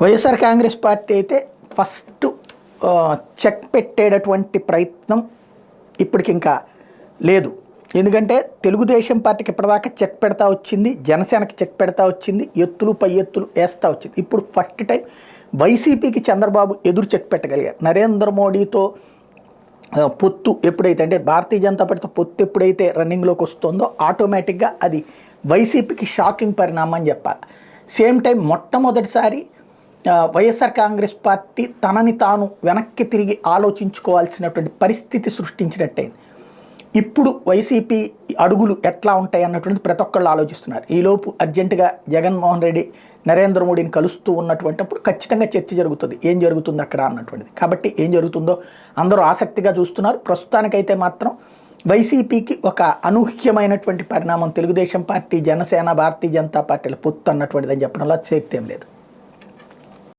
YSR Congress party అయితే first check పెట్టేటటువంటి ప్రయత్నం ఇప్పటికి ఇంకా లేదు. ఎందుకంటే తెలుగుదేశం పార్టీకి ఇప్పటిదాకా చెక్ పెడతా వచ్చింది, జనసేనకి చెక్ పెడతా వచ్చింది, ఎత్తులు పై ఎత్తులు వేస్తూ వచ్చింది. ఇప్పుడు ఫస్ట్ టైం వైసీపీకి చంద్రబాబు ఎదురు చెక్ పెట్టగలిగారు. నరేంద్ర మోడీతో పొత్తు ఎప్పుడైతే అంటే భారతీయ జనతా పార్టీతో పొత్తు ఎప్పుడైతే రన్నింగ్లోకి వస్తుందో ఆటోమేటిక్గా అది వైసీపీకి షాకింగ్ పరిణామం అని చెప్పాలి. సేమ్ టైం మొట్టమొదటిసారి వైఎస్ఆర్ కాంగ్రెస్ పార్టీ తనని తాను వెనక్కి తిరిగి ఆలోచించుకోవాల్సినటువంటి పరిస్థితి సృష్టించినట్టయింది. ఇప్పుడు వైసీపీ అడుగులు ఎట్లా ఉంటాయి అన్నటువంటి ప్రతి ఒక్కళ్ళు ఆలోచిస్తున్నారు. ఈలోపు అర్జెంటుగా జగన్మోహన్ రెడ్డి నరేంద్ర మోడీని కలుస్తూ ఉన్నటువంటిప్పుడు ఖచ్చితంగా చర్చ జరుగుతుంది, ఏం జరుగుతుంది అక్కడ అన్నటువంటిది. కాబట్టి ఏం జరుగుతుందో అందరూ ఆసక్తిగా చూస్తున్నారు. ప్రస్తుతానికైతే మాత్రం వైసీపీకి ఒక అనూహ్యమైనటువంటి పరిణామం తెలుగుదేశం పార్టీ, జనసేన, భారతీయ జనతా పార్టీల పొత్తు అన్నటువంటిది అని చెప్పడంలో అతిశయోక్తి ఏం లేదు.